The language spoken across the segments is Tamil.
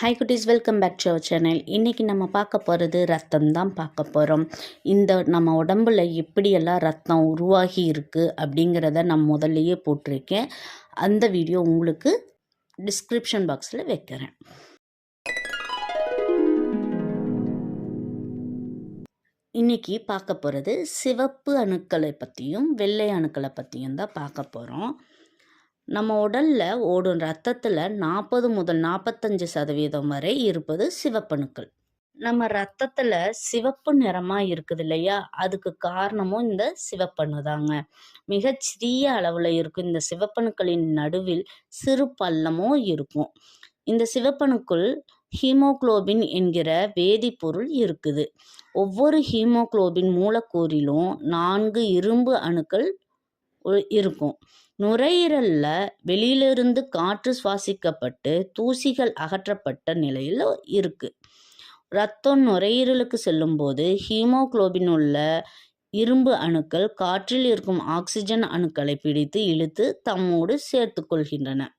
ஹாய் குட்டீஸ், welcome back to our channel. இன்றைக்கி நம்ம பார்க்க போகிறது ரத்தம் தான் பார்க்க போகிறோம். நம்ம உடம்புல எப்படியெல்லாம் ரத்தம் உருவாகி இருக்குது அப்படிங்கிறத நான் முதல்லையே போட்டிருக்கேன். அந்த வீடியோ உங்களுக்கு டிஸ்கிரிப்ஷன் பாக்ஸில் வைக்கிறேன். இன்றைக்கி பார்க்க போகிறது சிவப்பு அணுக்களை பற்றியும் வெள்ளை அணுக்களை பற்றியும் தான் பார்க்க போகிறோம். நம்ம உடலில் ஓடும் ரத்தத்தில் 40 முதல் 45% வரை இருப்பது சிவப்பணுக்கள். நம்ம ரத்தத்தில் சிவப்பு நிறமாக இருக்குது இல்லையா, அதுக்கு காரணமும் இந்த சிவப்பணு தாங்க. மிகச்சிறிய அளவில் இருக்கும் இந்த சிவப்பணுக்களின் நடுவில் சிறு பள்ளமும் இருக்கும். இந்த சிவப்பணுக்குள் ஹீமோகுளோபின் என்கிற வேதிப்பொருள் இருக்குது. ஒவ்வொரு ஹீமோகுளோபின் மூலக்கூறிலும் 4 இரும்பு அணுக்கள் இருக்கும். நுரையீரலில் வெளியிலிருந்து காற்று சுவாசிக்கப்பட்டு தூசிகள் அகற்றப்பட்ட நிலையில் இருக்குது. ரத்தம் நுரையீரலுக்கு செல்லும்போது ஹீமோகுளோபின் உள்ள இரும்பு அணுக்கள் காற்றில் இருக்கும் ஆக்சிஜன் அணுக்களை பிடித்து இழுத்து தம்மோடு சேர்த்து கொள்கின்றன.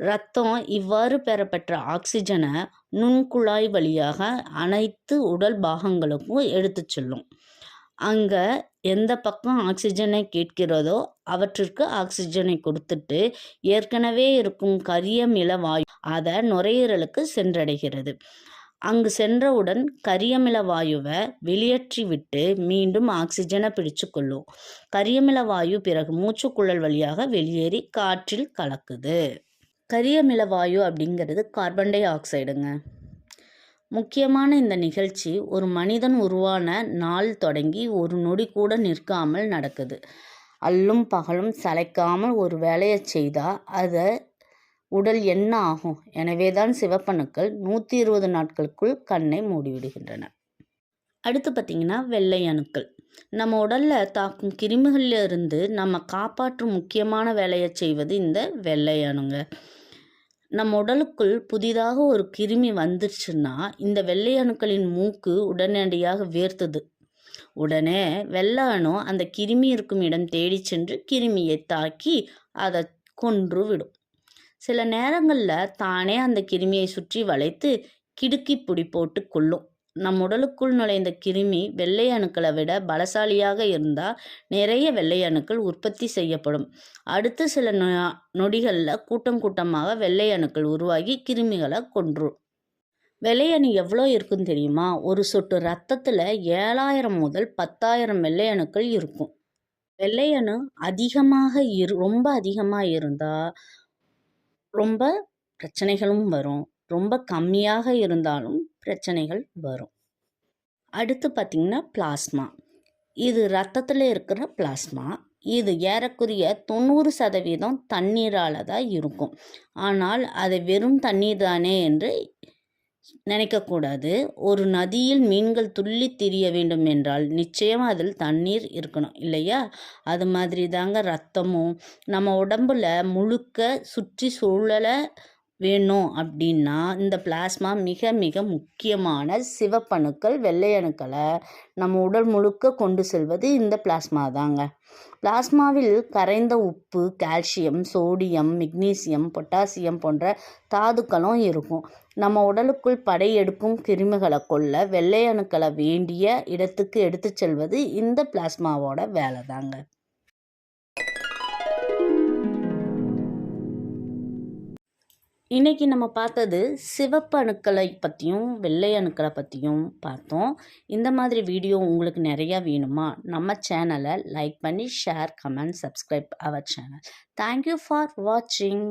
இரத்தம் இவ்வாறு பெறப்பட்ட ஆக்சிஜனை நுண்குழாய் வழியாக அனைத்து உடல் பாகங்களுக்கும் எடுத்து செல்லும். அங்கே எந்த பக்கம் ஆக்சிஜனை கேட்கிறதோ அவற்றிற்கு ஆக்சிஜனை கொடுத்துட்டு ஏற்கனவே இருக்கும் கரியமில வாயு அதை நுரையீரலுக்கு சென்றடைகிறது. அங்கு சென்றவுடன் கரியமில வாயுவை வெளியேற்றி விட்டு மீண்டும் ஆக்சிஜனை பிடிச்சு கொள்ளும். கரியமில வாயு பிறகு மூச்சுக்குழல் வழியாக வெளியேறி காற்றில் கலக்குது. கரியமில வாயு அப்படிங்கிறது கார்பன் டை ஆக்சைடுங்க. முக்கியமான இந்த நிகழ்ச்சி ஒரு மனிதன் உருவான நாள் தொடங்கி ஒரு நொடி கூட நிற்காமல் நடக்குது. அல்லும் பகலும் சளைக்காமல் ஒரு வேலையை செய்தால் அதை உடல் என்ன ஆகும்? எனவே தான் சிவப்பணுக்கள் 120 நாட்களுக்குள் கண்ணை மூடிவிடுகின்றன. அடுத்து பார்த்திங்கன்னா வெள்ளை அணுக்கள். நம்ம உடலில் தாக்கும் கிருமிகளில் இருந்து நம்ம காப்பாற்றும் முக்கியமான வேலையை செய்வது இந்த வெள்ளை அணுங்க. நம்ம உடலுக்குள் புதிதாக ஒரு கிருமி வந்துருச்சுன்னா இந்த வெள்ளை அணுக்களின் மூக்கு உடனடியாக வேர்த்துது. உடனே வெள்ளை அணு அந்த கிருமி இருக்கும் இடம் தேடி சென்று கிருமியை தாக்கி அதை கொன்று விடும். சில நேரங்களில் தானே அந்த கிருமியை சுற்றி வளைத்து கிடுக்கி பிடி போட்டு கொள்ளும். நம் உடலுக்குள் நுழைந்த கிருமி வெள்ளை அணுக்களை விட பலசாலியாக இருந்தால் நிறைய வெள்ளை அணுக்கள் உற்பத்தி செய்யப்படும். அடுத்து சில நொடிகளில் கூட்டம் கூட்டமாக வெள்ளை அணுக்கள் உருவாகி கிருமிகளை கொன்றும். வெள்ளை அணு எவ்வளோ இருக்குன்னு தெரியுமா? ஒரு சொட்டு ரத்தத்தில் 7000 முதல் 10,000 வெள்ளை அணுக்கள் இருக்கும். வெள்ளை அணு ரொம்ப அதிகமாக இருந்தால் ரொம்ப பிரச்சனைகளும் வரும். ரொம்ப கம்மியாக இருந்தாலும் பிரச்சனைகள் வரும். அடுத்து பார்த்திங்கன்னா பிளாஸ்மா. இது ரத்தத்தில் இருக்கிற பிளாஸ்மா. இது ஏறக்குறைய 90% தண்ணீரால் தான் இருக்கும். ஆனால் அதை வெறும் தண்ணீர் தானே என்று நினைக்கக்கூடாது. ஒரு நதியில் மீன்கள் துள்ளி திரிய வேண்டும் என்றால் நிச்சயம் அதில் தண்ணீர் இருக்கணும் இல்லையா? அது மாதிரி தாங்க ரத்தமும். நம்ம உடம்புல முழுக்க சுற்றி சூழலை வேணும் அப்படின்னா இந்த பிளாஸ்மா மிக மிக முக்கியமான சிவப்பணுக்கள் வெள்ளை அணுக்களை நம்ம உடல் முழுக்க கொண்டு செல்வது இந்த பிளாஸ்மா தாங்க. பிளாஸ்மாவில் கரைந்த உப்பு, கால்சியம், சோடியம், மெக்னீசியம், பொட்டாசியம் போன்ற தாதுக்களும் இருக்கும். நம்ம உடலுக்குள் படையெடுக்கும் கிருமிகளை கொல்ல வெள்ளை அணுக்களை வேண்டிய இடத்துக்கு எடுத்து செல்வது இந்த பிளாஸ்மாவோட வேலை தாங்க. இன்றைக்கி நம்ம பார்த்தது சிவப்பு அணுக்களை பற்றியும் வெள்ளை அணுக்களை பற்றியும் பார்த்தோம். இந்த மாதிரி வீடியோ உங்களுக்கு நிறையா வேணுமா? நம்ம சேனலை லைக் பண்ணி share, comment, subscribe our channel. Thank you for வாட்சிங்.